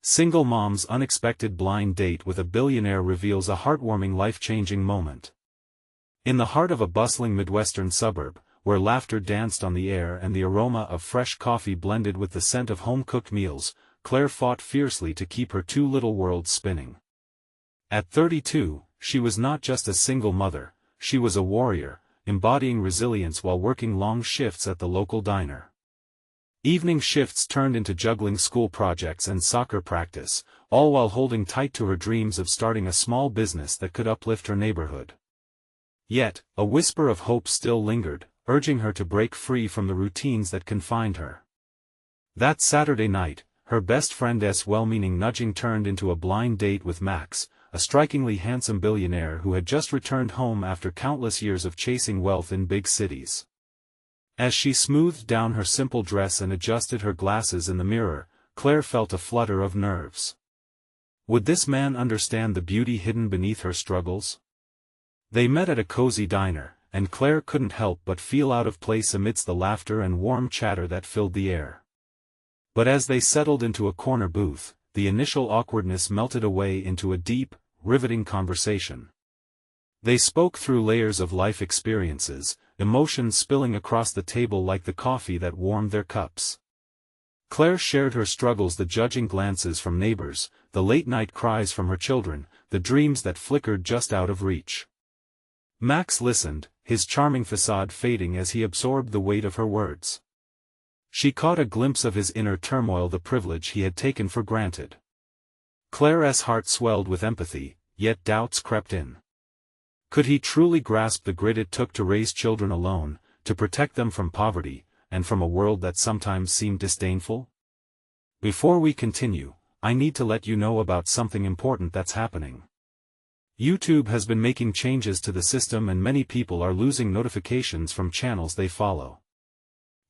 Single mom's unexpected blind date with a billionaire reveals a heartwarming life-changing moment. In the heart of a bustling Midwestern suburb, where laughter danced on the air and the aroma of fresh coffee blended with the scent of home-cooked meals, Claire fought fiercely to keep her two little worlds spinning. At 32, she was not just a single mother, she was a warrior, embodying resilience while working long shifts at the local diner. Evening shifts turned into juggling school projects and soccer practice, all while holding tight to her dreams of starting a small business that could uplift her neighborhood. Yet, a whisper of hope still lingered, urging her to break free from the routines that confined her. That Saturday night, her best friend's well-meaning nudging turned into a blind date with Max, a strikingly handsome billionaire who had just returned home after countless years of chasing wealth in big cities. As she smoothed down her simple dress and adjusted her glasses in the mirror, Claire felt a flutter of nerves. Would this man understand the beauty hidden beneath her struggles? They met at a cozy diner, and Claire couldn't help but feel out of place amidst the laughter and warm chatter that filled the air. But as they settled into a corner booth, the initial awkwardness melted away into a deep, riveting conversation. They spoke through layers of life experiences, emotions spilling across the table like the coffee that warmed their cups. Claire shared her struggles, the judging glances from neighbors, the late-night cries from her children, the dreams that flickered just out of reach. Max listened, his charming facade fading as he absorbed the weight of her words. She caught a glimpse of his inner turmoil, the privilege he had taken for granted. Claire's heart swelled with empathy, yet doubts crept in. Could he truly grasp the grit it took to raise children alone, to protect them from poverty, and from a world that sometimes seemed disdainful? Before we continue, I need to let you know about something important that's happening. YouTube has been making changes to the system and many people are losing notifications from channels they follow.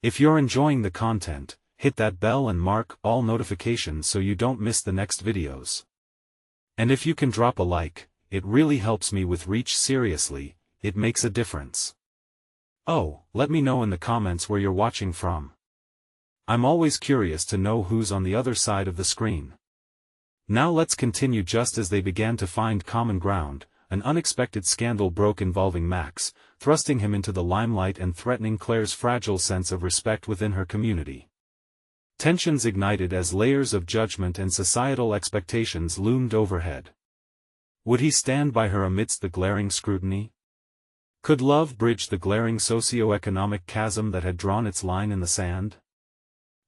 If you're enjoying the content, hit that bell and mark all notifications so you don't miss the next videos. And if you can drop a like, it really helps me with reach. Seriously, it makes a difference. Oh, let me know in the comments where you're watching from. I'm always curious to know who's on the other side of the screen. Now let's continue. Just as they began to find common ground, an unexpected scandal broke involving Max, thrusting him into the limelight and threatening Claire's fragile sense of respect within her community. Tensions ignited as layers of judgment and societal expectations loomed overhead. Would he stand by her amidst the glaring scrutiny? Could love bridge the glaring socio-economic chasm that had drawn its line in the sand?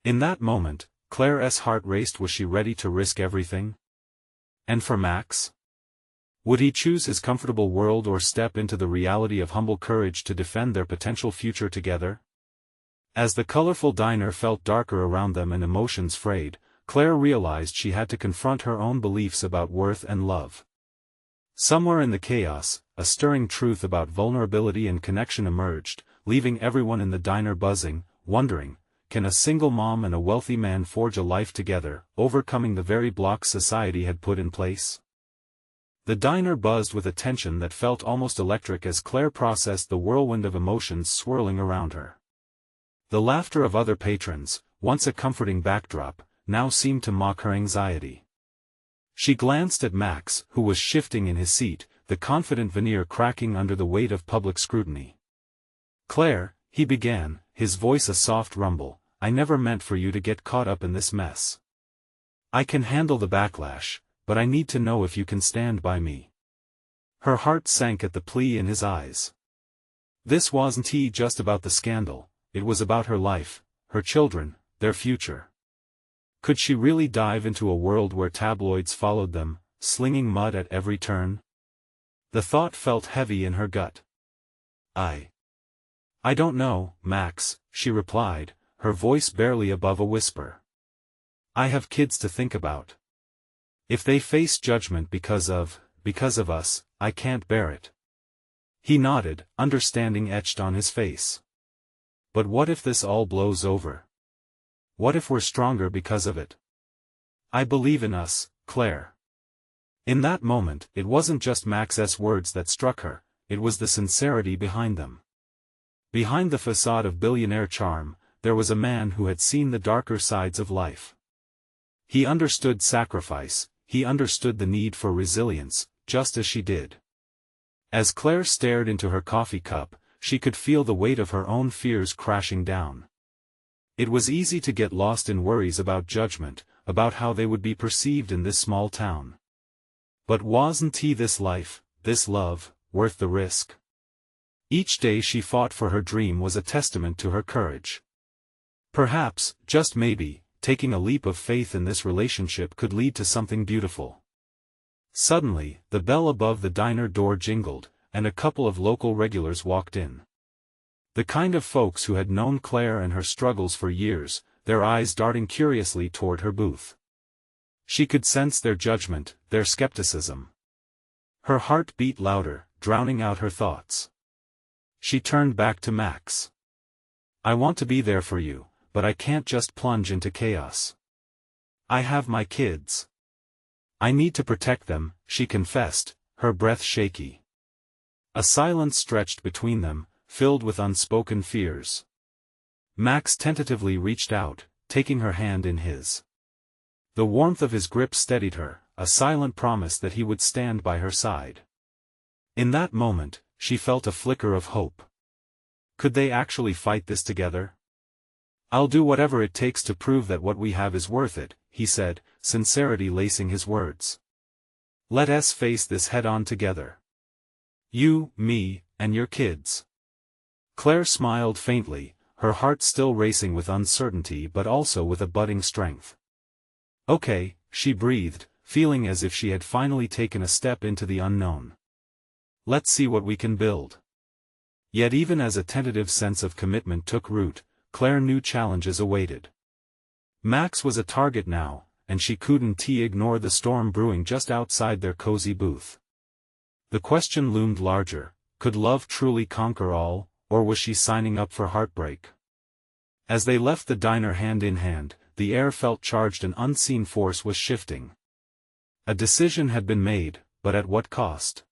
In that moment, Claire's heart raced. Was she ready to risk everything? And for Max? Would he choose his comfortable world or step into the reality of humble courage to defend their potential future together? As the colorful diner felt darker around them and emotions frayed, Claire realized she had to confront her own beliefs about worth and love. Somewhere in the chaos, a stirring truth about vulnerability and connection emerged, leaving everyone in the diner buzzing, wondering, can a single mom and a wealthy man forge a life together, overcoming the very blocks society had put in place? The diner buzzed with a tension that felt almost electric as Claire processed the whirlwind of emotions swirling around her. The laughter of other patrons, once a comforting backdrop, now seemed to mock her anxiety. She glanced at Max, who was shifting in his seat, the confident veneer cracking under the weight of public scrutiny. "Claire," he began, his voice a soft rumble, "I never meant for you to get caught up in this mess. I can handle the backlash, but I need to know if you can stand by me." Her heart sank at the plea in his eyes. This wasn't just about the scandal, it was about her life, her children, their future. Could she really dive into a world where tabloids followed them, slinging mud at every turn? The thought felt heavy in her gut. I don't know, Max," she replied, her voice barely above a whisper. "I have kids to think about. If they face judgment because of us, I can't bear it." He nodded, understanding etched on his face. "But what if this all blows over? What if we're stronger because of it? I believe in us, Claire." In that moment, it wasn't just Max's words that struck her, it was the sincerity behind them. Behind the facade of billionaire charm, there was a man who had seen the darker sides of life. He understood sacrifice, he understood the need for resilience, just as she did. As Claire stared into her coffee cup, she could feel the weight of her own fears crashing down. It was easy to get lost in worries about judgment, about how they would be perceived in this small town. But wasn't this life, this love, worth the risk? Each day she fought for her dream was a testament to her courage. Perhaps, just maybe, taking a leap of faith in this relationship could lead to something beautiful. Suddenly, the bell above the diner door jingled, and a couple of local regulars walked in. The kind of folks who had known Claire and her struggles for years, their eyes darting curiously toward her booth. She could sense their judgment, their skepticism. Her heart beat louder, drowning out her thoughts. She turned back to Max. "I want to be there for you, but I can't just plunge into chaos. I have my kids. I need to protect them," she confessed, her breath shaky. A silence stretched between them, filled with unspoken fears. Max tentatively reached out, taking her hand in his. The warmth of his grip steadied her, a silent promise that he would stand by her side. In that moment, she felt a flicker of hope. Could they actually fight this together? "I'll do whatever it takes to prove that what we have is worth it," he said, sincerity lacing his words. "Let us face this head-on together. You, me, and your kids." Claire smiled faintly, her heart still racing with uncertainty but also with a budding strength. "Okay," she breathed, feeling as if she had finally taken a step into the unknown. "Let's see what we can build." Yet even as a tentative sense of commitment took root, Claire knew challenges awaited. Max was a target now, and she couldn't ignore the storm brewing just outside their cozy booth. The question loomed larger: could love truly conquer all, or was she signing up for heartbreak? As they left the diner hand in hand, the air felt charged, an unseen force was shifting. A decision had been made, but at what cost?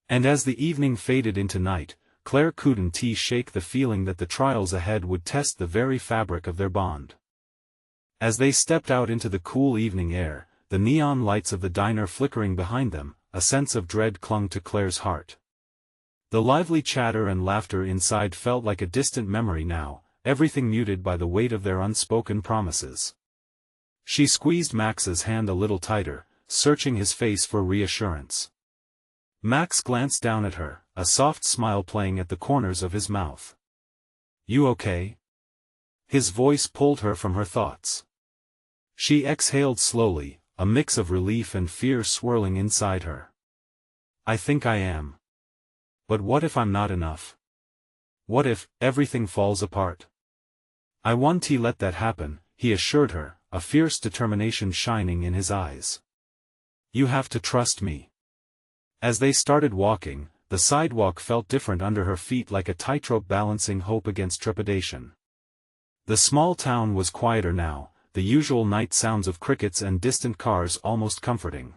And as the evening faded into night, Claire couldn't shake the feeling that the trials ahead would test the very fabric of their bond. As they stepped out into the cool evening air, the neon lights of the diner flickering behind them, a sense of dread clung to Claire's heart. The lively chatter and laughter inside felt like a distant memory now, everything muted by the weight of their unspoken promises. She squeezed Max's hand a little tighter, searching his face for reassurance. Max glanced down at her, a soft smile playing at the corners of his mouth. "You okay?" His voice pulled her from her thoughts. She exhaled slowly, a mix of relief and fear swirling inside her. "I think I am. But what if I'm not enough? What if everything falls apart?" "I won't let that happen," he assured her, a fierce determination shining in his eyes. "You have to trust me." As they started walking, the sidewalk felt different under her feet, like a tightrope balancing hope against trepidation. The small town was quieter now, the usual night sounds of crickets and distant cars almost comforting.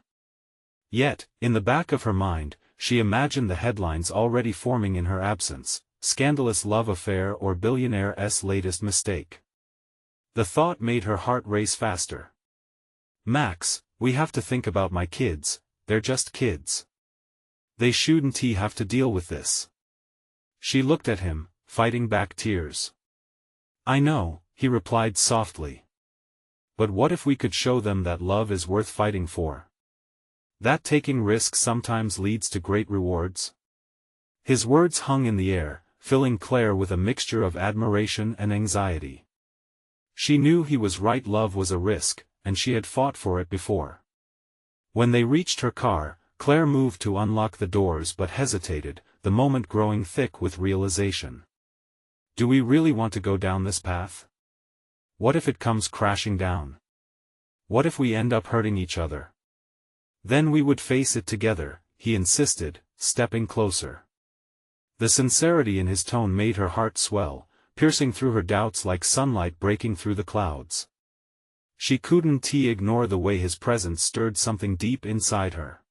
Yet, in the back of her mind, she imagined the headlines already forming in her absence: "Scandalous love affair" or "Billionaire's latest mistake." The thought made her heart race faster. "Max, we have to think about my kids, they're just kids. They shouldn't have to deal with this." She looked at him, fighting back tears. "I know," he replied softly. "But what if we could show them that love is worth fighting for? That taking risks sometimes leads to great rewards?" His words hung in the air, filling Claire with a mixture of admiration and anxiety. She knew he was right, love was a risk, and she had fought for it before. When they reached her car, Claire moved to unlock the doors but hesitated, the moment growing thick with realization. Do we really want to go down this path? What if it comes crashing down? What if we end up hurting each other? Then we would face it together, he insisted, stepping closer. The sincerity in his tone made her heart swell, piercing through her doubts like sunlight breaking through the clouds. She couldn't ignore the way his presence stirred something deep inside her.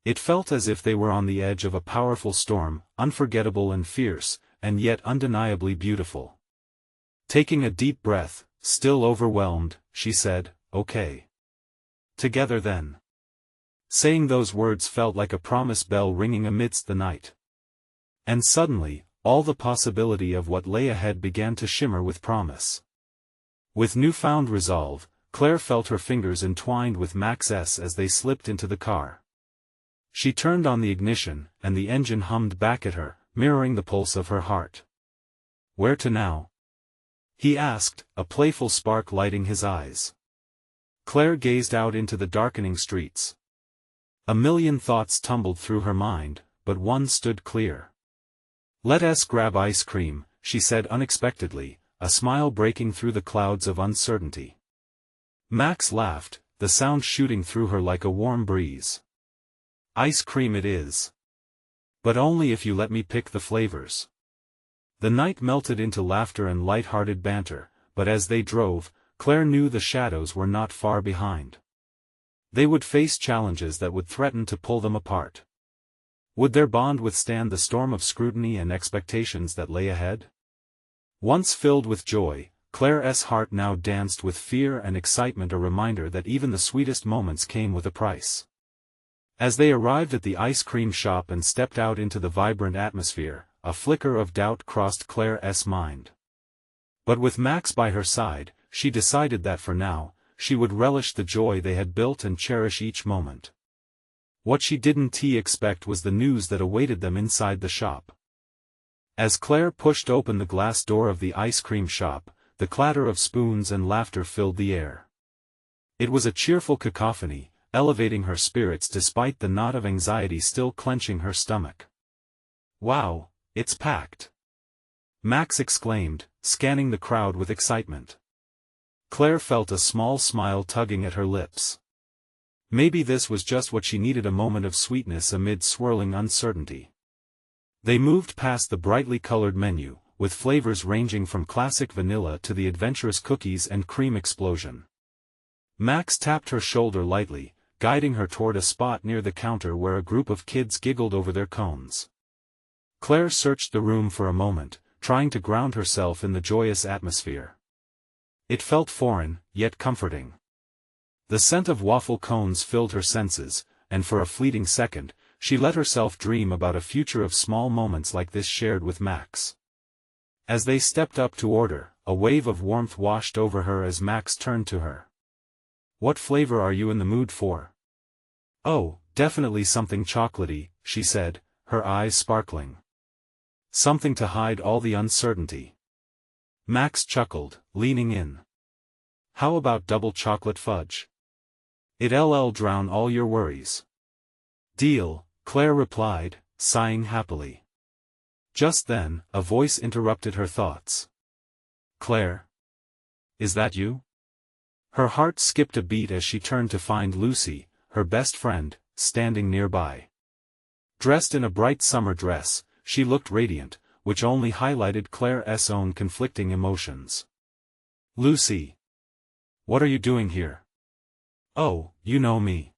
It felt as if they were on the edge of a powerful storm, unforgettable and fierce, and yet undeniably beautiful. Taking a deep breath, still overwhelmed, she said, okay. Together then. Saying those words felt like a promise bell ringing amidst the night. And suddenly, all the possibility of what lay ahead began to shimmer with promise. With newfound resolve, Claire felt her fingers entwined with Max's as they slipped into the car. She turned on the ignition, and the engine hummed back at her, mirroring the pulse of her heart. "Where to now?" he asked, a playful spark lighting his eyes. Claire gazed out into the darkening streets. A million thoughts tumbled through her mind, but one stood clear. "Let's grab ice cream," she said unexpectedly, a smile breaking through the clouds of uncertainty. Max laughed, the sound shooting through her like a warm breeze. "Ice cream it is. But only if you let me pick the flavors." The night melted into laughter and light-hearted banter, but as they drove, Claire knew the shadows were not far behind. They would face challenges that would threaten to pull them apart. Would their bond withstand the storm of scrutiny and expectations that lay ahead? Once filled with joy, Claire's heart now danced with fear and excitement, a reminder that even the sweetest moments came with a price. As they arrived at the ice cream shop and stepped out into the vibrant atmosphere, a flicker of doubt crossed Claire's mind. But with Max by her side, she decided that for now, she would relish the joy they had built and cherish each moment. What she didn't expect was the news that awaited them inside the shop. As Claire pushed open the glass door of the ice cream shop, the clatter of spoons and laughter filled the air. It was a cheerful cacophony, elevating her spirits despite the knot of anxiety still clenching her stomach. "Wow, it's packed!" Max exclaimed, scanning the crowd with excitement. Claire felt a small smile tugging at her lips. Maybe this was just what she needed, a moment of sweetness amid swirling uncertainty. They moved past the brightly colored menu, with flavors ranging from classic vanilla to the adventurous cookies and cream explosion. Max tapped her shoulder lightly, guiding her toward a spot near the counter where a group of kids giggled over their cones. Claire searched the room for a moment, trying to ground herself in the joyous atmosphere. It felt foreign, yet comforting. The scent of waffle cones filled her senses, and for a fleeting second, she let herself dream about a future of small moments like this shared with Max. As they stepped up to order, a wave of warmth washed over her as Max turned to her. "What flavor are you in the mood for?" "Oh, definitely something chocolatey," she said, her eyes sparkling. "Something to hide all the uncertainty." Max chuckled, leaning in. "How about double chocolate fudge? It'll drown all your worries." "Deal," Claire replied, sighing happily. Just then, a voice interrupted her thoughts. "Claire? Is that you?" Her heart skipped a beat as she turned to find Lucy, her best friend, standing nearby. Dressed in a bright summer dress, she looked radiant, which only highlighted Claire's own conflicting emotions. "Lucy! What are you doing here?" "Oh, you know me.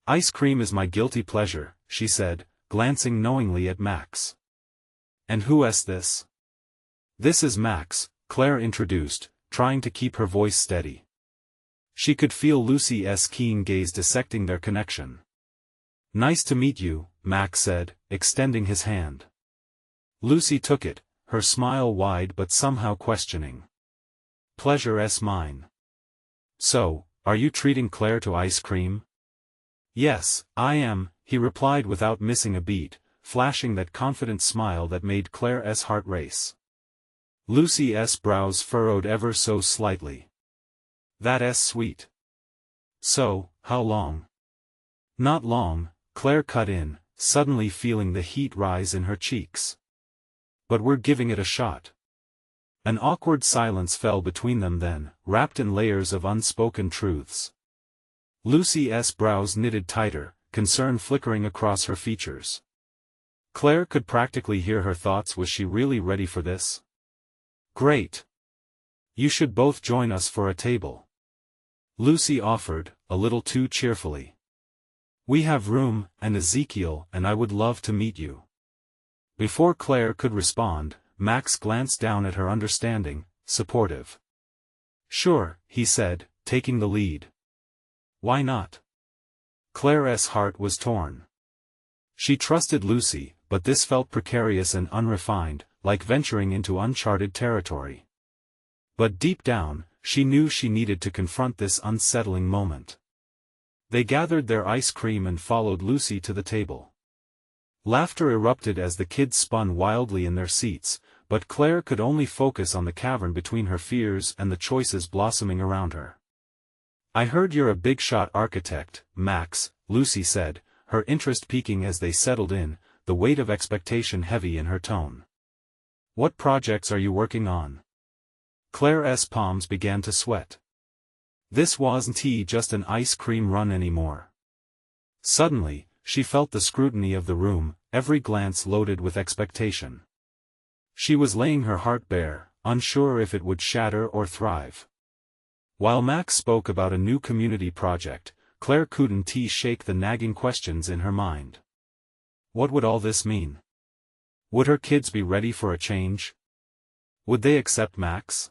Ice cream is my guilty pleasure," she said, glancing knowingly at Max. "And who's this?" "This is Max," Claire introduced, trying to keep her voice steady. She could feel Lucy's keen gaze dissecting their connection. "Nice to meet you," Max said, extending his hand. Lucy took it, her smile wide but somehow questioning. "Pleasure's mine. So, are you treating Claire to ice cream?" "Yes, I am," he replied without missing a beat, flashing that confident smile that made Claire's heart race. Lucy's brows furrowed ever so slightly. "That's sweet. So, how long?" "Not long," Claire cut in, suddenly feeling the heat rise in her cheeks. "But we're giving it a shot." An awkward silence fell between them then, wrapped in layers of unspoken truths. Lucy's brows knitted tighter, concern flickering across her features. Claire could practically hear her thoughts. Was she really ready for this? "Great. You should both join us for a table," Lucy offered, a little too cheerfully. "We have room, and Ezekiel and I would love to meet you." Before Claire could respond, Max glanced down at her, understanding, supportive. "Sure," he said, taking the lead. Why not? Claire's heart was torn. She trusted Lucy, but this felt precarious and unrefined, like venturing into uncharted territory. But deep down, she knew she needed to confront this unsettling moment. They gathered their ice cream and followed Lucy to the table. Laughter erupted as the kids spun wildly in their seats, but Claire could only focus on the cavern between her fears and the choices blossoming around her. "I heard you're a big-shot architect, Max," Lucy said, her interest peaking as they settled in, the weight of expectation heavy in her tone. "What projects are you working on?" Claire's palms began to sweat. This wasn't just an ice cream run anymore. Suddenly, she felt the scrutiny of the room, every glance loaded with expectation. She was laying her heart bare, unsure if it would shatter or thrive. While Max spoke about a new community project, Claire couldn't shake the nagging questions in her mind. What would all this mean? Would her kids be ready for a change? Would they accept Max?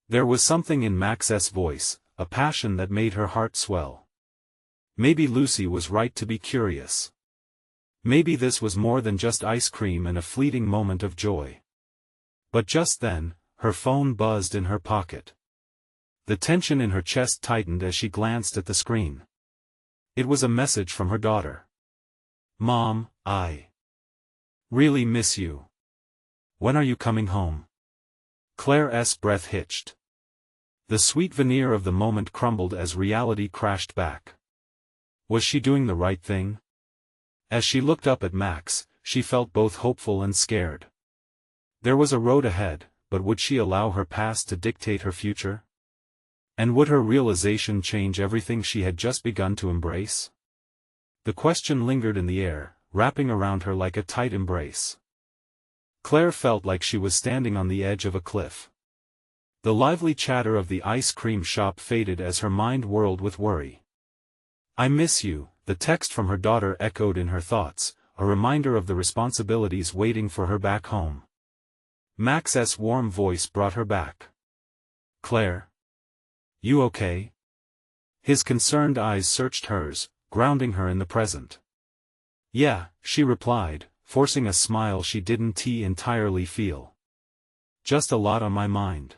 There was something in Max's voice, a passion that made her heart swell. Maybe Lucy was right to be curious. Maybe this was more than just ice cream and a fleeting moment of joy. But just then, her phone buzzed in her pocket. The tension in her chest tightened as she glanced at the screen. It was a message from her daughter. "Mom, I really miss you. When are you coming home?" Claire's breath hitched. The sweet veneer of the moment crumbled as reality crashed back. Was she doing the right thing? As she looked up at Max, she felt both hopeful and scared. There was a road ahead, but would she allow her past to dictate her future? And would her realization change everything she had just begun to embrace? The question lingered in the air, wrapping around her like a tight embrace. Claire felt like she was standing on the edge of a cliff. The lively chatter of the ice cream shop faded as her mind whirled with worry. "I miss you," the text from her daughter echoed in her thoughts, a reminder of the responsibilities waiting for her back home. Max's warm voice brought her back. "Claire? You okay?" His concerned eyes searched hers, grounding her in the present. "Yeah," she replied, forcing a smile she didn't entirely feel. "Just a lot on my mind."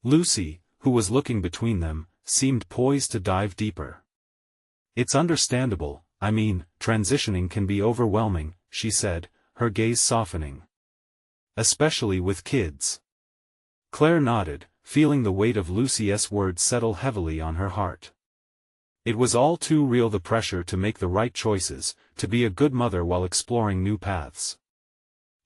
Lucy, who was looking between them, seemed poised to dive deeper. "It's understandable, I mean, transitioning can be overwhelming," she said, her gaze softening. "Especially with kids." Claire nodded, feeling the weight of Lucy's words settle heavily on her heart. It was all too real, the pressure to make the right choices, to be a good mother while exploring new paths.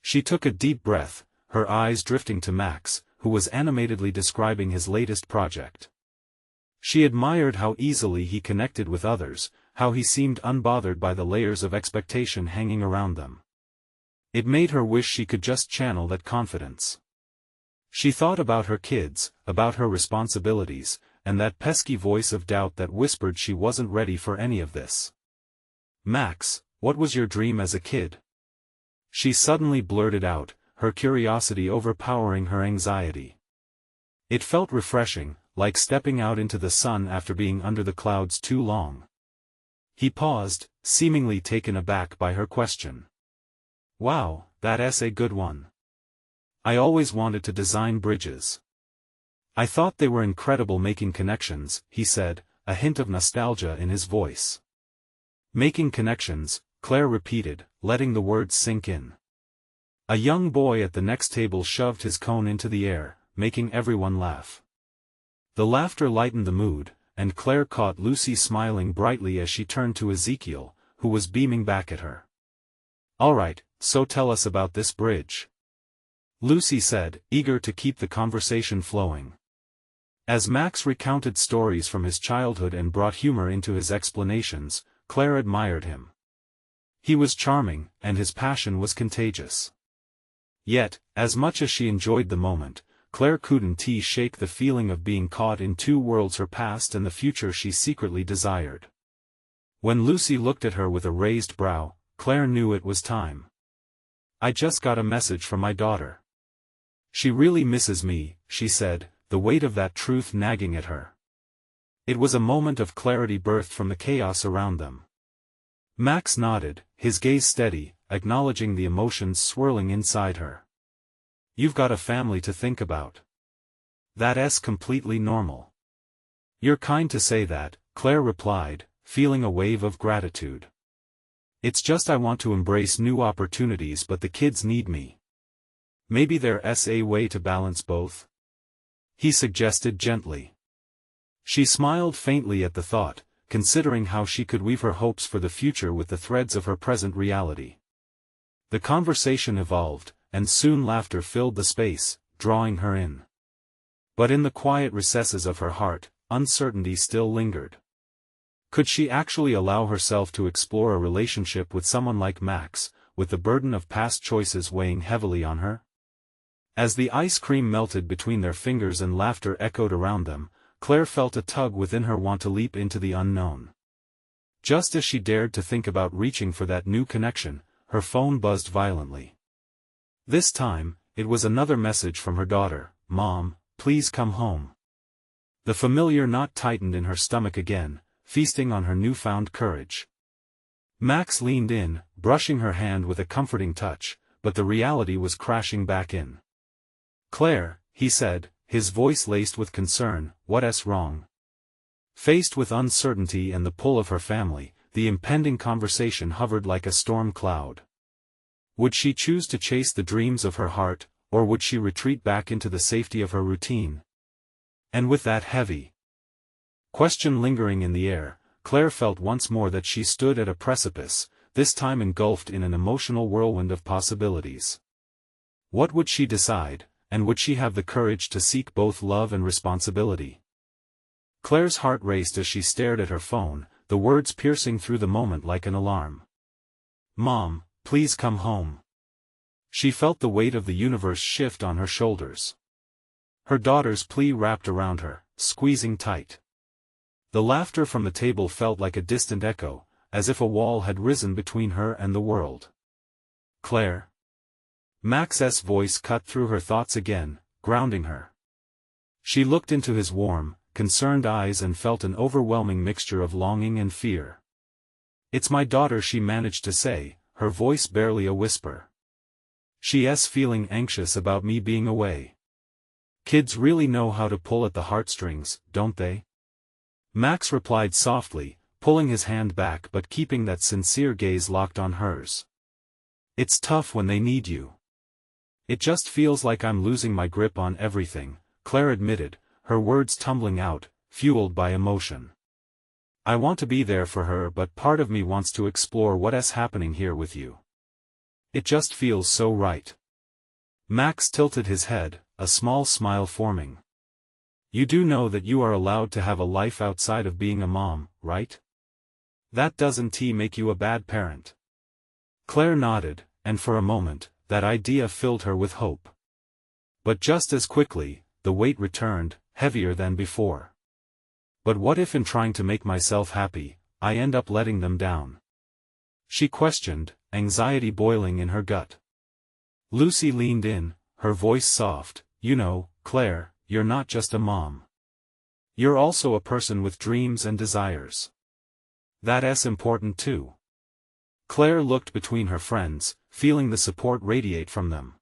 She took a deep breath, her eyes drifting to Max, who was animatedly describing his latest project. She admired how easily he connected with others, how he seemed unbothered by the layers of expectation hanging around them. It made her wish she could just channel that confidence. She thought about her kids, about her responsibilities, and that pesky voice of doubt that whispered she wasn't ready for any of this. "Max, what was your dream as a kid?" She suddenly blurted out, her curiosity overpowering her anxiety. It felt refreshing, like stepping out into the sun after being under the clouds too long. He paused, seemingly taken aback by her question. "Wow, that's a good one. I always wanted to design bridges. I thought they were incredible making connections," he said, a hint of nostalgia in his voice. "Making connections," Claire repeated, letting the words sink in. A young boy at the next table shoved his cone into the air, making everyone laugh. The laughter lightened the mood, and Claire caught Lucy smiling brightly as she turned to Ezekiel, who was beaming back at her. "All right, so tell us about this bridge," Lucy said, eager to keep the conversation flowing. As Max recounted stories from his childhood and brought humor into his explanations, Claire admired him. He was charming, and his passion was contagious. Yet, as much as she enjoyed the moment, Claire couldn't shake the feeling of being caught in two worlds, her past and the future she secretly desired. When Lucy looked at her with a raised brow, Claire knew it was time. "I just got a message from my daughter. She really misses me," she said, the weight of that truth nagging at her. It was a moment of clarity birthed from the chaos around them. Max nodded, his gaze steady, acknowledging the emotions swirling inside her. "You've got a family to think about. That's completely normal." "You're kind to say that," Claire replied, feeling a wave of gratitude. "It's just I want to embrace new opportunities, but the kids need me. Maybe there's a way to balance both?" he suggested gently. She smiled faintly at the thought, considering how she could weave her hopes for the future with the threads of her present reality. The conversation evolved, and soon laughter filled the space, drawing her in. But in the quiet recesses of her heart, uncertainty still lingered. Could she actually allow herself to explore a relationship with someone like Max, with the burden of past choices weighing heavily on her? As the ice cream melted between their fingers and laughter echoed around them, Claire felt a tug within her want to leap into the unknown. Just as she dared to think about reaching for that new connection, her phone buzzed violently. This time, it was another message from her daughter. "Mom, please come home." The familiar knot tightened in her stomach again, feasting on her newfound courage. Max leaned in, brushing her hand with a comforting touch, but the reality was crashing back in. "Claire," he said, his voice laced with concern, "what's wrong?" Faced with uncertainty and the pull of her family, the impending conversation hovered like a storm cloud. Would she choose to chase the dreams of her heart, or would she retreat back into the safety of her routine? And with that heavy question lingering in the air, Claire felt once more that she stood at a precipice, this time engulfed in an emotional whirlwind of possibilities. What would she decide, and would she have the courage to seek both love and responsibility? Claire's heart raced as she stared at her phone, the words piercing through the moment like an alarm. "Mom, please come home." She felt the weight of the universe shift on her shoulders. Her daughter's plea wrapped around her, squeezing tight. The laughter from the table felt like a distant echo, as if a wall had risen between her and the world. "Claire." Max's voice cut through her thoughts again, grounding her. She looked into his warm, concerned eyes and felt an overwhelming mixture of longing and fear. "It's my daughter," she managed to say, her voice barely a whisper. "She's feeling anxious about me being away." "Kids really know how to pull at the heartstrings, don't they?" Max replied softly, pulling his hand back but keeping that sincere gaze locked on hers. "It's tough when they need you." "It just feels like I'm losing my grip on everything," Claire admitted, her words tumbling out, fueled by emotion. "I want to be there for her, but part of me wants to explore what's happening here with you. It just feels so right." Max tilted his head, a small smile forming. "You do know that you are allowed to have a life outside of being a mom, right? That doesn't make you a bad parent." Claire nodded, and for a moment, that idea filled her with hope. But just as quickly, the weight returned, heavier than before. "But what if in trying to make myself happy, I end up letting them down?" she questioned, anxiety boiling in her gut. Lucy leaned in, her voice soft. "You know, Claire, you're not just a mom. You're also a person with dreams and desires. That's important too." Claire looked between her friends, feeling the support radiate from them.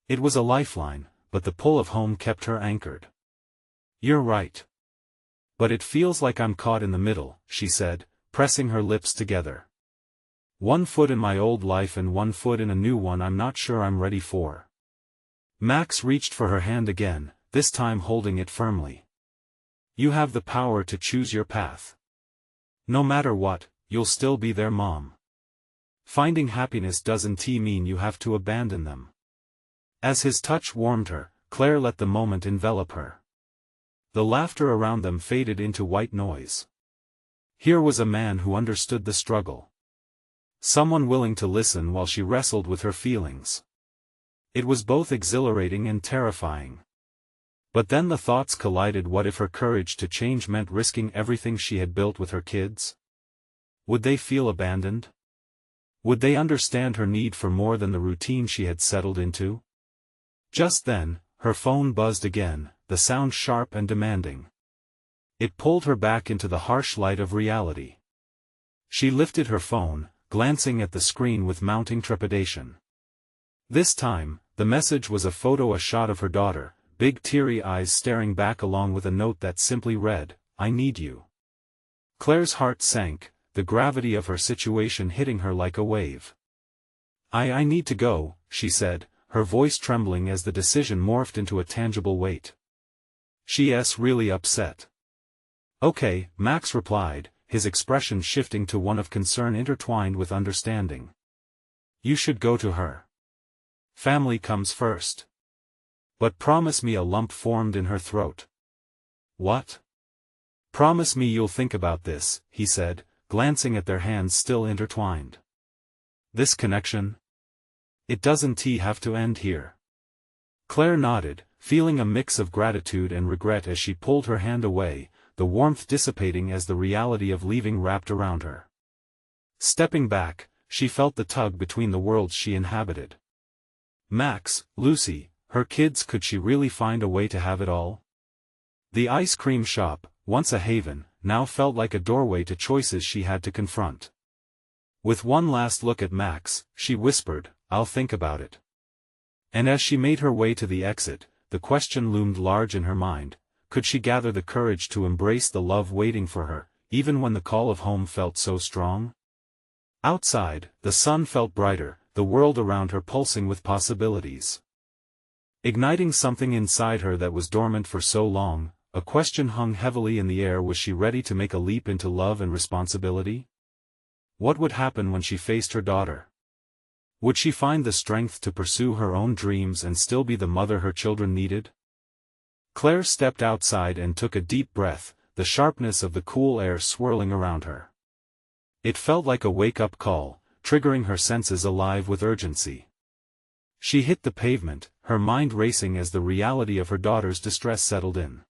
It was a lifeline, but the pull of home kept her anchored. "You're right. But it feels like I'm caught in the middle," she said, pressing her lips together. "One foot in my old life and one foot in a new one I'm not sure I'm ready for." Max reached for her hand again, this time holding it firmly. "You have the power to choose your path. No matter what, you'll still be their mom. Finding happiness doesn't mean you have to abandon them." As his touch warmed her, Claire let the moment envelop her. The laughter around them faded into white noise. Here was a man who understood the struggle. Someone willing to listen while she wrestled with her feelings. It was both exhilarating and terrifying. But then the thoughts collided: what if her courage to change meant risking everything she had built with her kids? Would they feel abandoned? Would they understand her need for more than the routine she had settled into? Just then, her phone buzzed again, the sound sharp and demanding. It pulled her back into the harsh light of reality. She lifted her phone, glancing at the screen with mounting trepidation. This time, the message was a shot of her daughter, big teary eyes staring back along with a note that simply read, "I need you." Claire's heart sank, the gravity of her situation hitting her like a wave. I need to go," she said, her voice trembling as the decision morphed into a tangible weight. "She's really upset." "Okay," Max replied, his expression shifting to one of concern intertwined with understanding. "You should go to her. Family comes first." "But promise me," a lump formed in her throat. "What?" "Promise me you'll think about this," he said, glancing at their hands still intertwined. "This connection? It doesn't have to end here." Claire nodded, feeling a mix of gratitude and regret as she pulled her hand away, the warmth dissipating as the reality of leaving wrapped around her. Stepping back, she felt the tug between the worlds she inhabited. Max, Lucy, her kids, could she really find a way to have it all? The ice cream shop, once a haven, now felt like a doorway to choices she had to confront. With one last look at Max, she whispered, "I'll think about it." And as she made her way to the exit, the question loomed large in her mind: could she gather the courage to embrace the love waiting for her, even when the call of home felt so strong? Outside, the sun felt brighter, the world around her pulsing with possibilities. Igniting something inside her that was dormant for so long, a question hung heavily in the air: was she ready to make a leap into love and responsibility? What would happen when she faced her daughter? Would she find the strength to pursue her own dreams and still be the mother her children needed? Claire stepped outside and took a deep breath, the sharpness of the cool air swirling around her. It felt like a wake-up call, triggering her senses alive with urgency. She hit the pavement, her mind racing as the reality of her daughter's distress settled in.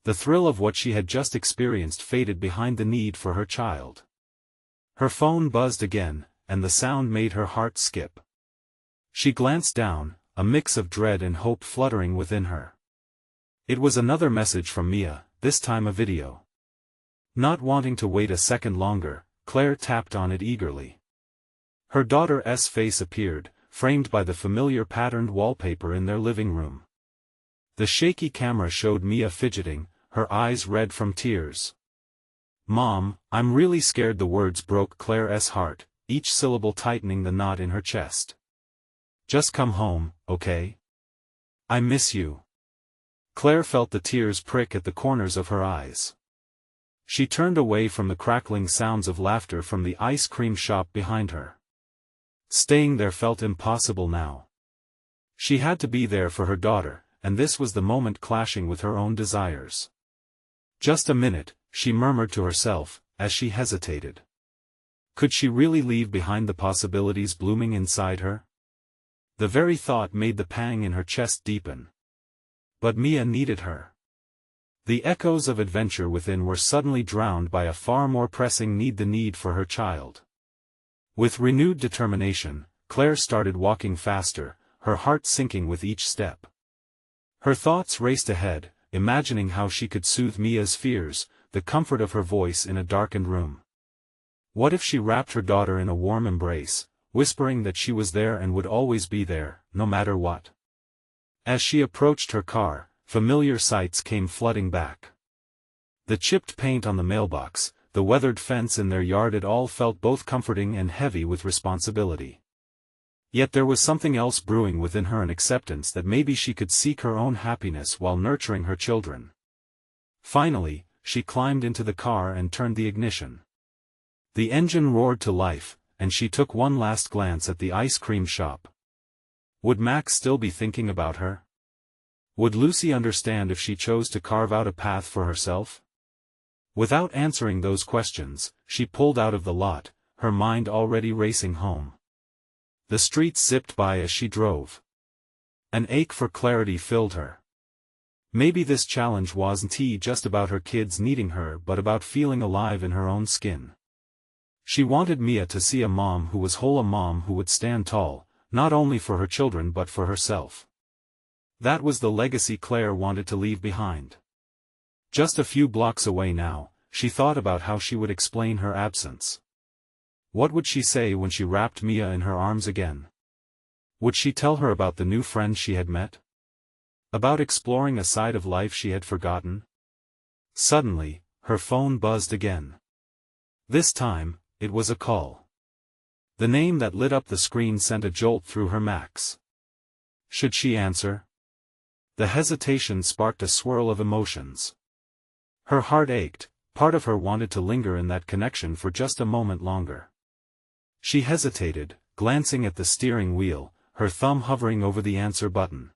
The thrill of what she had just experienced faded behind the need for her child. Her phone buzzed again, and the sound made her heart skip. She glanced down, a mix of dread and hope fluttering within her. It was another message from Mia, this time a video. Not wanting to wait a second longer, Claire tapped on it eagerly. Her daughter's face appeared, framed by the familiar patterned wallpaper in their living room. The shaky camera showed Mia fidgeting, her eyes red from tears. "Mom, I'm really scared." The words broke Claire's heart, each syllable tightening the knot in her chest. "Just come home, okay? I miss you." Claire felt the tears prick at the corners of her eyes. She turned away from the crackling sounds of laughter from the ice cream shop behind her. Staying there felt impossible now. She had to be there for her daughter, and this was the moment clashing with her own desires. "Just a minute," she murmured to herself, as she hesitated. Could she really leave behind the possibilities blooming inside her? The very thought made the pang in her chest deepen. But Mia needed her. The echoes of adventure within were suddenly drowned by a far more pressing need: the need for her child. With renewed determination, Claire started walking faster, her heart sinking with each step. Her thoughts raced ahead, imagining how she could soothe Mia's fears, the comfort of her voice in a darkened room. What if she wrapped her daughter in a warm embrace, whispering that she was there and would always be there, no matter what? As she approached her car, familiar sights came flooding back. The chipped paint on the mailbox, the weathered fence in their yard, it all felt both comforting and heavy with responsibility. Yet there was something else brewing within her, an acceptance that maybe she could seek her own happiness while nurturing her children. Finally, she climbed into the car and turned the ignition. The engine roared to life, and she took one last glance at the ice cream shop. Would Max still be thinking about her? Would Lucy understand if she chose to carve out a path for herself? Without answering those questions, she pulled out of the lot, her mind already racing home. The streets zipped by as she drove. An ache for clarity filled her. Maybe this challenge wasn't just about her kids needing her, but about feeling alive in her own skin. She wanted Mia to see a mom who was whole, a mom who would stand tall, not only for her children but for herself. That was the legacy Claire wanted to leave behind. Just a few blocks away now, she thought about how she would explain her absence. What would she say when she wrapped Mia in her arms again? Would she tell her about the new friends she had met? About exploring a side of life she had forgotten? Suddenly, her phone buzzed again. This time, it was a call. The name that lit up the screen sent a jolt through her Max. Should she answer? The hesitation sparked a swirl of emotions. Her heart ached, part of her wanted to linger in that connection for just a moment longer. She hesitated, glancing at the steering wheel, her thumb hovering over the answer button.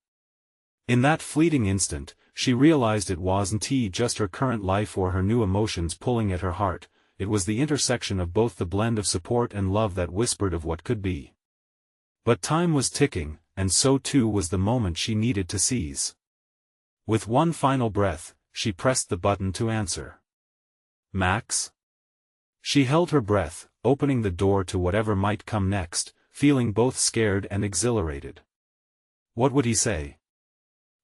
In that fleeting instant, she realized it wasn't just her current life or her new emotions pulling at her heart, it was the intersection of both the blend of support and love that whispered of what could be. But time was ticking, and so too was the moment she needed to seize. With one final breath, she pressed the button to answer. Max? She held her breath, opening the door to whatever might come next, feeling both scared and exhilarated. What would he say?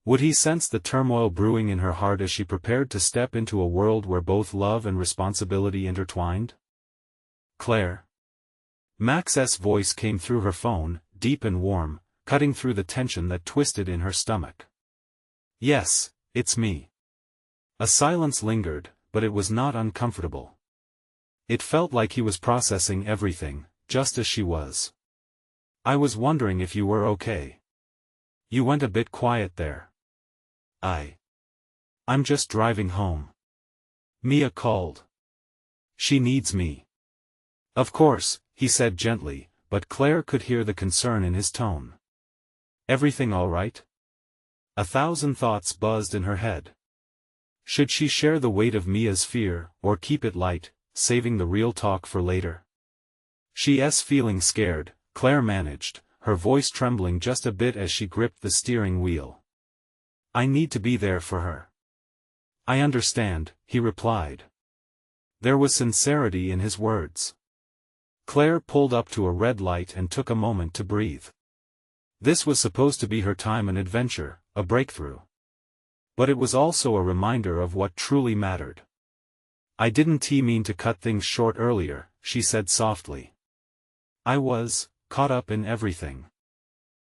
Would he sense the turmoil brewing in her heart as she prepared to step into a world where both love and responsibility intertwined? Claire? Max's voice came through her phone, deep and warm, cutting through the tension that twisted in her stomach. Yes, it's me. A silence lingered, but it was not uncomfortable. It felt like he was processing everything, just as she was. I was wondering if you were okay. You went a bit quiet there. I'm just driving home. Mia called. She needs me. Of course, he said gently, but Claire could hear the concern in his tone. Everything all right? 1,000 thoughts buzzed in her head. Should she share the weight of Mia's fear, or keep it light, saving the real talk for later? She's feeling scared, Claire managed, her voice trembling just a bit as she gripped the steering wheel. I need to be there for her. I understand, he replied. There was sincerity in his words. Claire pulled up to a red light and took a moment to breathe. This was supposed to be her time and adventure, a breakthrough. But it was also a reminder of what truly mattered. I didn't mean to cut things short earlier, she said softly. I was caught up in everything.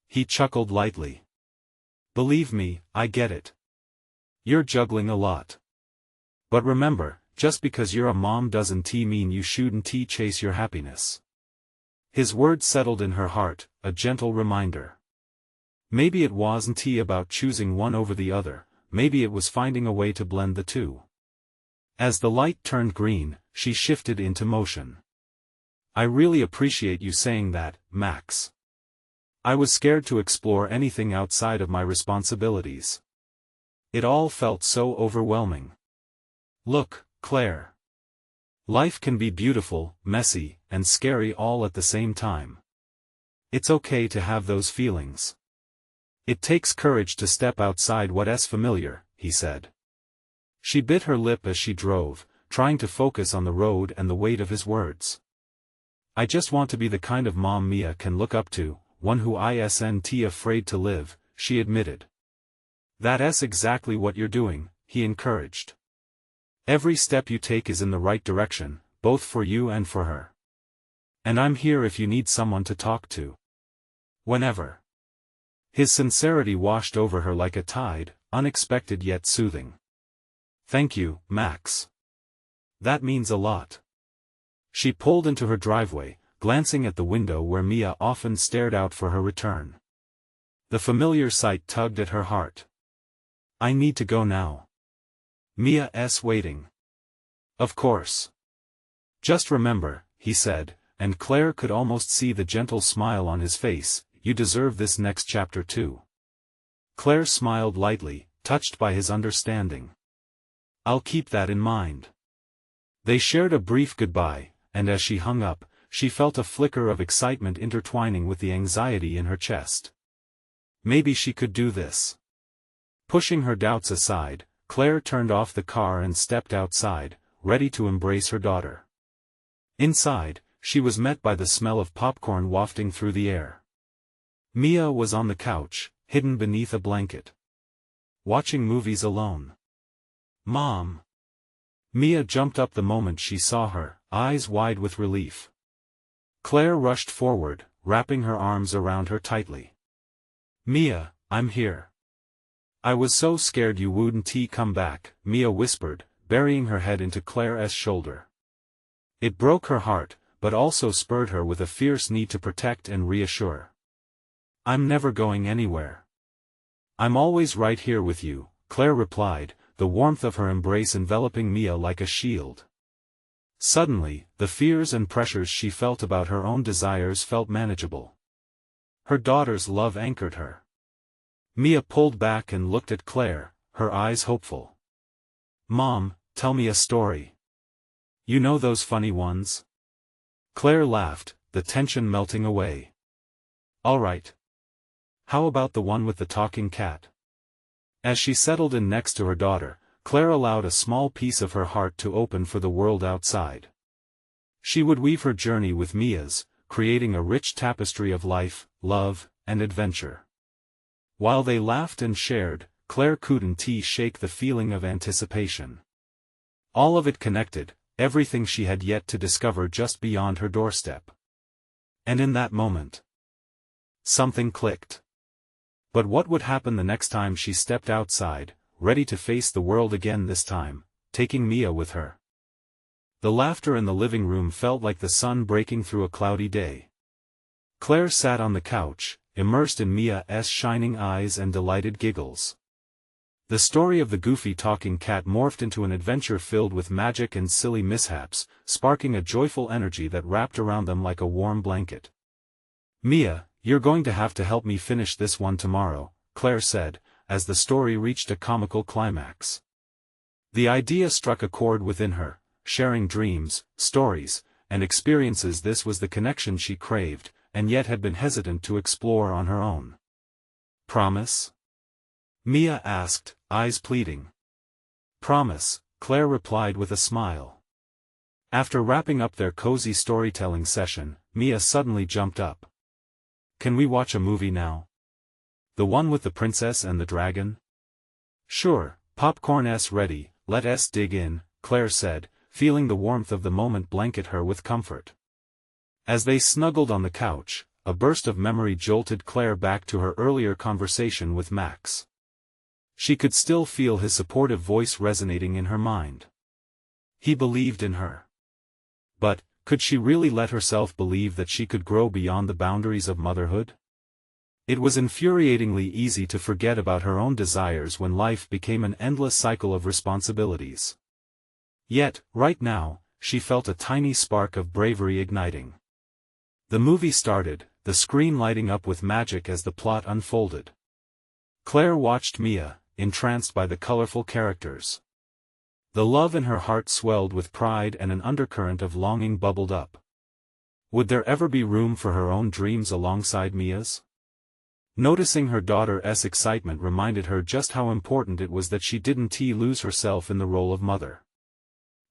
He chuckled lightly. Believe me, I get it. You're juggling a lot. But remember, just because you're a mom doesn't mean you shouldn't chase your happiness. His words settled in her heart, a gentle reminder. Maybe it wasn't about choosing one over the other, maybe it was finding a way to blend the two. As the light turned green, she shifted into motion. I really appreciate you saying that, Max. I was scared to explore anything outside of my responsibilities. It all felt so overwhelming. Look, Claire. Life can be beautiful, messy, and scary all at the same time. It's okay to have those feelings. It takes courage to step outside what's familiar, he said. She bit her lip as she drove, trying to focus on the road and the weight of his words. I just want to be the kind of mom Mia can look up to, one who isn't afraid to live, she admitted. That's exactly what you're doing, he encouraged. Every step you take is in the right direction, both for you and for her. And I'm here if you need someone to talk to. Whenever. His sincerity washed over her like a tide, unexpected yet soothing. Thank you, Max. That means a lot. She pulled into her driveway, glancing at the window where Mia often stared out for her return. The familiar sight tugged at her heart. I need to go now. Mia's waiting. Of course. Just remember, he said, and Claire could almost see the gentle smile on his face, you deserve this next chapter too. Claire smiled lightly, touched by his understanding. I'll keep that in mind. They shared a brief goodbye, and as she hung up, she felt a flicker of excitement intertwining with the anxiety in her chest. Maybe she could do this. Pushing her doubts aside, Claire turned off the car and stepped outside, ready to embrace her daughter. Inside, she was met by the smell of popcorn wafting through the air. Mia was on the couch, hidden beneath a blanket. Watching movies alone. Mom! Mia jumped up the moment she saw her, eyes wide with relief. Claire rushed forward, wrapping her arms around her tightly. Mia, I'm here. I was so scared you wouldn't come back, Mia whispered, burying her head into Claire's shoulder. It broke her heart, but also spurred her with a fierce need to protect and reassure. I'm never going anywhere. I'm always right here with you, Claire replied, the warmth of her embrace enveloping Mia like a shield. Suddenly, the fears and pressures she felt about her own desires felt manageable. Her daughter's love anchored her. Mia pulled back and looked at Claire, her eyes hopeful. Mom, tell me a story. You know those funny ones? Claire laughed, the tension melting away. All right. How about the one with the talking cat? As she settled in next to her daughter, Claire allowed a small piece of her heart to open for the world outside. She would weave her journey with Mia's, creating a rich tapestry of life, love, and adventure. While they laughed and shared, Claire couldn't shake the feeling of anticipation. All of it connected, everything she had yet to discover just beyond her doorstep. And in that moment, something clicked. But what would happen the next time she stepped outside, ready to face the world again, this time, taking Mia with her? The laughter in the living room felt like the sun breaking through a cloudy day. Claire sat on the couch, immersed in Mia's shining eyes and delighted giggles. The story of the goofy talking cat morphed into an adventure filled with magic and silly mishaps, sparking a joyful energy that wrapped around them like a warm blanket. Mia, you're going to have to help me finish this one tomorrow, Claire said, as the story reached a comical climax. The idea struck a chord within her, sharing dreams, stories, and experiences. This was the connection she craved, and yet had been hesitant to explore on her own. Promise? Mia asked, eyes pleading. Promise, Claire replied with a smile. After wrapping up their cozy storytelling session, Mia suddenly jumped up. Can we watch a movie now? The one with the princess and the dragon? Sure, popcorn's ready, let's dig in, Claire said, feeling the warmth of the moment blanket her with comfort. As they snuggled on the couch, a burst of memory jolted Claire back to her earlier conversation with Max. She could still feel his supportive voice resonating in her mind. He believed in her. But, could she really let herself believe that she could grow beyond the boundaries of motherhood? It was infuriatingly easy to forget about her own desires when life became an endless cycle of responsibilities. Yet, right now, she felt a tiny spark of bravery igniting. The movie started, the screen lighting up with magic as the plot unfolded. Claire watched Mia, entranced by the colorful characters. The love in her heart swelled with pride and an undercurrent of longing bubbled up. Would there ever be room for her own dreams alongside Mia's? Noticing her daughter's excitement reminded her just how important it was that she didn't lose herself in the role of mother.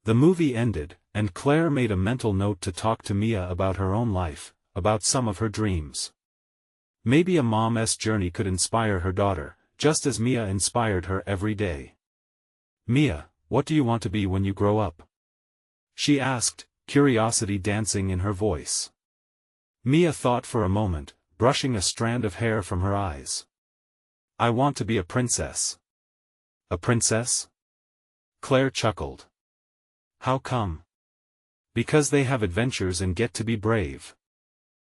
The movie ended, and Claire made a mental note to talk to Mia about her own life, about some of her dreams. Maybe a mom's journey could inspire her daughter, just as Mia inspired her every day. Mia, what do you want to be when you grow up? She asked, curiosity dancing in her voice. Mia thought for a moment, brushing a strand of hair from her eyes. I want to be a princess. A princess? Claire chuckled. How come? Because they have adventures and get to be brave.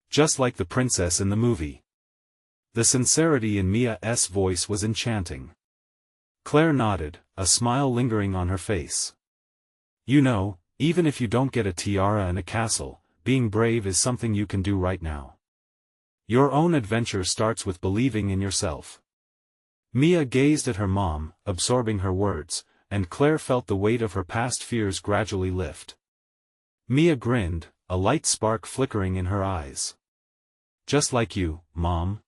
Just like the princess in the movie. The sincerity in Mia's voice was enchanting. Claire nodded, a smile lingering on her face. You know, even if you don't get a tiara and a castle, being brave is something you can do right now. Your own adventure starts with believing in yourself. Mia gazed at her mom, absorbing her words, and Claire felt the weight of her past fears gradually lift. Mia grinned, a light spark flickering in her eyes. Just like you, Mom.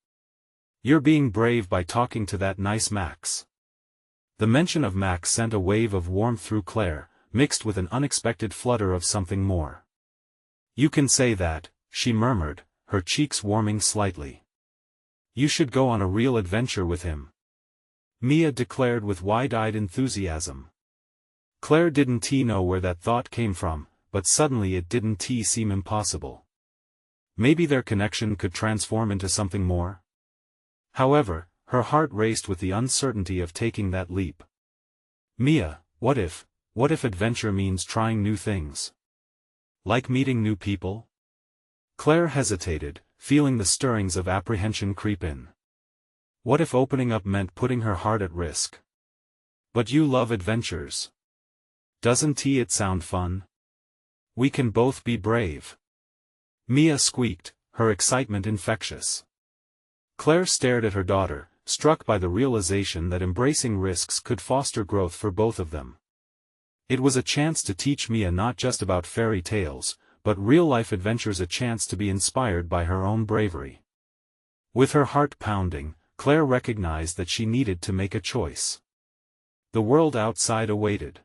You're being brave by talking to that nice Max. The mention of Max sent a wave of warmth through Claire, mixed with an unexpected flutter of something more. You can say that, she murmured, her cheeks warming slightly. You should go on a real adventure with him. Mia declared with wide-eyed enthusiasm. Claire didn't know where that thought came from, but suddenly it didn't seem impossible. Maybe their connection could transform into something more? However, her heart raced with the uncertainty of taking that leap. Mia, what if adventure means trying new things? Like meeting new people? Claire hesitated, feeling the stirrings of apprehension creep in. What if opening up meant putting her heart at risk? But you love adventures. Doesn't it sound fun? We can both be brave. Mia squeaked, her excitement infectious. Claire stared at her daughter, struck by the realization that embracing risks could foster growth for both of them. It was a chance to teach Mia not just about fairy tales, but real-life adventures, a chance to be inspired by her own bravery. With her heart pounding, Claire recognized that she needed to make a choice. The world outside awaited.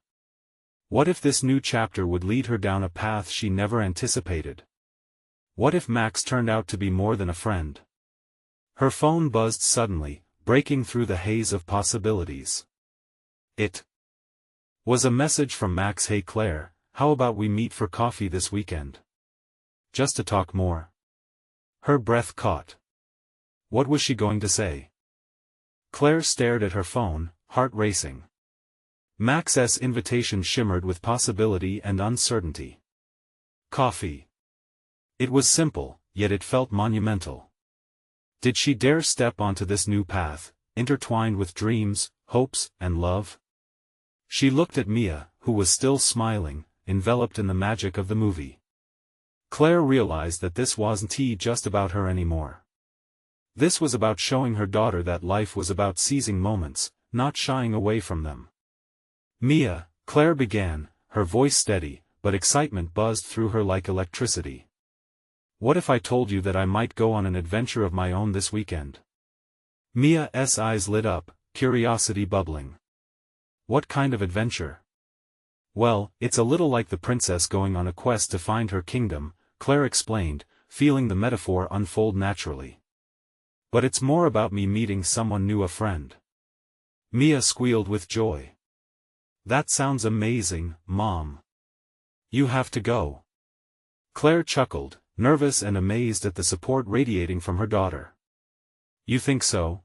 What if this new chapter would lead her down a path she never anticipated? What if Max turned out to be more than a friend? Her phone buzzed suddenly, breaking through the haze of possibilities. It was a message from Max. Hey Claire, how about we meet for coffee this weekend? Just to talk more. Her breath caught. What was she going to say? Claire stared at her phone, heart racing. Max's invitation shimmered with possibility and uncertainty. Coffee. It was simple, yet it felt monumental. Did she dare step onto this new path, intertwined with dreams, hopes, and love? She looked at Mia, who was still smiling, enveloped in the magic of the movie. Claire realized that this wasn't just about her anymore. This was about showing her daughter that life was about seizing moments, not shying away from them. Mia, Claire began, her voice steady, but excitement buzzed through her like electricity. What if I told you that I might go on an adventure of my own this weekend? Mia's eyes lit up, curiosity bubbling. What kind of adventure? Well, it's a little like the princess going on a quest to find her kingdom, Claire explained, feeling the metaphor unfold naturally. But it's more about me meeting someone new, a friend. Mia squealed with joy. That sounds amazing, Mom. You have to go. Claire chuckled, nervous and amazed at the support radiating from her daughter. You think so?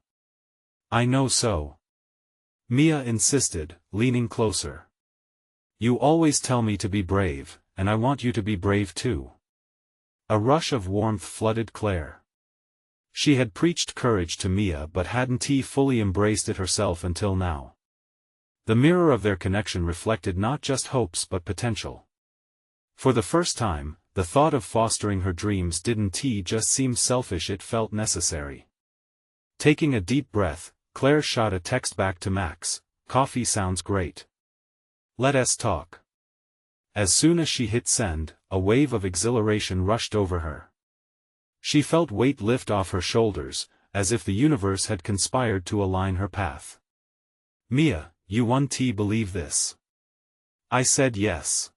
I know so. Mia insisted, leaning closer. You always tell me to be brave, and I want you to be brave too. A rush of warmth flooded Claire. She had preached courage to Mia but hadn't fully embraced it herself until now. The mirror of their connection reflected not just hopes but potential. For the first time, the thought of fostering her dreams didn't just seem selfish, it felt necessary. Taking a deep breath, Claire shot a text back to Max. Coffee sounds great. Let's talk. As soon as she hit send, a wave of exhilaration rushed over her. She felt weight lift off her shoulders, as if the universe had conspired to align her path. Mia, you won't believe this. I said yes.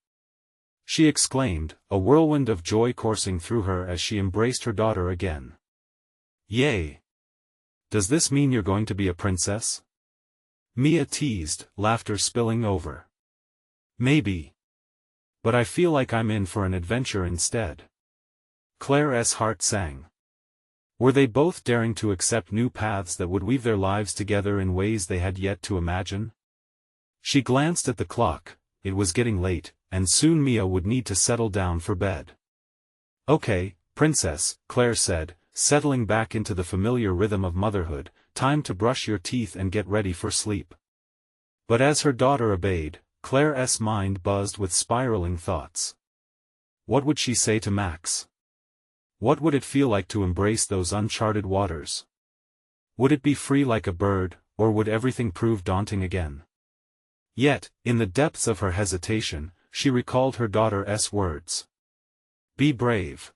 She exclaimed, a whirlwind of joy coursing through her as she embraced her daughter again. Yay! Does this mean you're going to be a princess? Mia teased, laughter spilling over. Maybe. But I feel like I'm in for an adventure instead. Claire's heart sang. Were they both daring to accept new paths that would weave their lives together in ways they had yet to imagine? She glanced at the clock. It was getting late, and soon Mia would need to settle down for bed. Okay, princess, Claire said, settling back into the familiar rhythm of motherhood, time to brush your teeth and get ready for sleep. But as her daughter obeyed, Claire's mind buzzed with spiraling thoughts. What would she say to Max? What would it feel like to embrace those uncharted waters? Would it be free like a bird, or would everything prove daunting again? Yet, in the depths of her hesitation, she recalled her daughter's words. Be brave.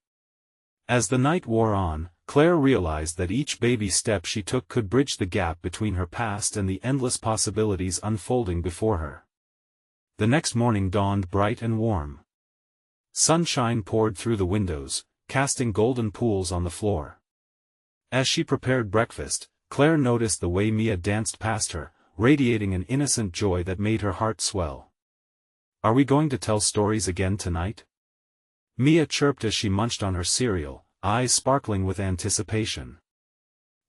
As the night wore on, Claire realized that each baby step she took could bridge the gap between her past and the endless possibilities unfolding before her. The next morning dawned bright and warm. Sunshine poured through the windows, casting golden pools on the floor. As she prepared breakfast, Claire noticed the way Mia danced past her, radiating an innocent joy that made her heart swell. Are we going to tell stories again tonight? Mia chirped as she munched on her cereal, eyes sparkling with anticipation.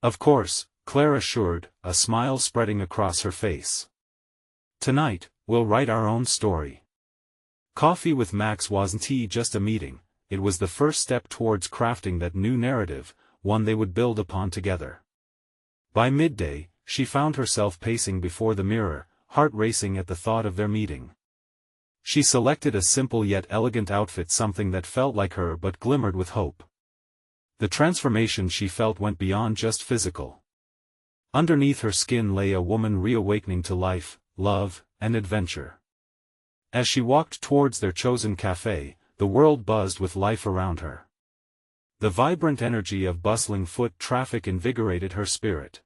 Of course, Claire assured, a smile spreading across her face. Tonight, we'll write our own story. Coffee with Max wasn't just a meeting, it was the first step towards crafting that new narrative, one they would build upon together. By midday, she found herself pacing before the mirror, heart racing at the thought of their meeting. She selected a simple yet elegant outfit, something that felt like her but glimmered with hope. The transformation she felt went beyond just physical. Underneath her skin lay a woman reawakening to life, love, and adventure. As she walked towards their chosen cafe, the world buzzed with life around her. The vibrant energy of bustling foot traffic invigorated her spirit.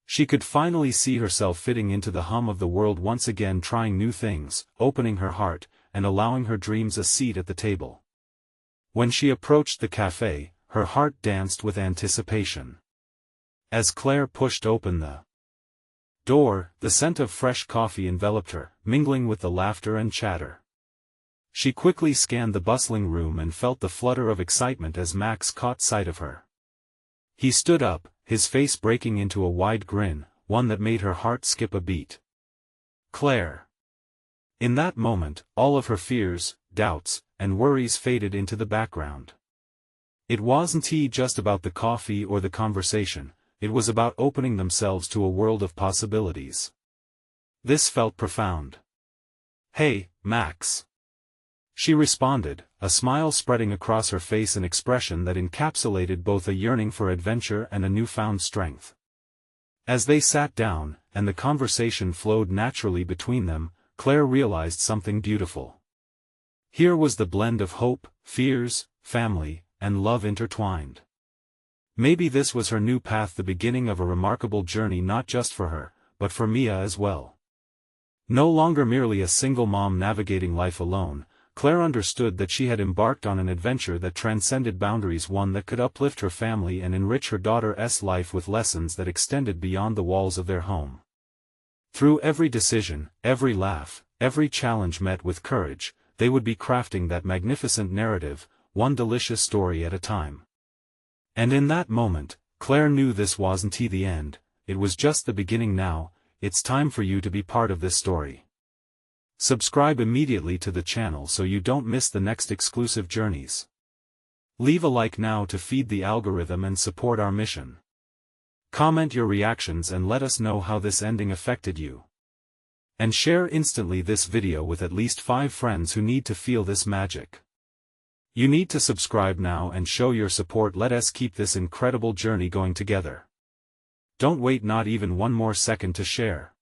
She could finally see herself fitting into the hum of the world once again, trying new things, opening her heart, and allowing her dreams a seat at the table. When she approached the cafe, her heart danced with anticipation. As Claire pushed open the door, the scent of fresh coffee enveloped her, mingling with the laughter and chatter. She quickly scanned the bustling room and felt the flutter of excitement as Max caught sight of her. He stood up, his face breaking into a wide grin, one that made her heart skip a beat. Claire. In that moment, all of her fears, doubts, and worries faded into the background. It wasn't just about the coffee or the conversation, it was about opening themselves to a world of possibilities. This felt profound. "Hey, Max." She responded, a smile spreading across her face, an expression that encapsulated both a yearning for adventure and a newfound strength. As they sat down, and the conversation flowed naturally between them, Claire realized something beautiful. Here was the blend of hope, fears, family, and love intertwined. Maybe this was her new path, the beginning of a remarkable journey, not just for her, but for Mia as well. No longer merely a single mom navigating life alone, Claire understood that she had embarked on an adventure that transcended boundaries, one that could uplift her family and enrich her daughter's life with lessons that extended beyond the walls of their home. Through every decision, every laugh, every challenge met with courage, they would be crafting that magnificent narrative, one delicious story at a time. And in that moment, Claire knew this wasn't the end, it was just the beginning. Now, it's time for you to be part of this story. Subscribe immediately to the channel so you don't miss the next exclusive journeys. Leave a like now to feed the algorithm and support our mission. Comment your reactions and let us know how this ending affected you. And share instantly this video with at least 5 friends who need to feel this magic. You need to subscribe now and show your support. Let us keep this incredible journey going together. Don't wait not even one more second to share.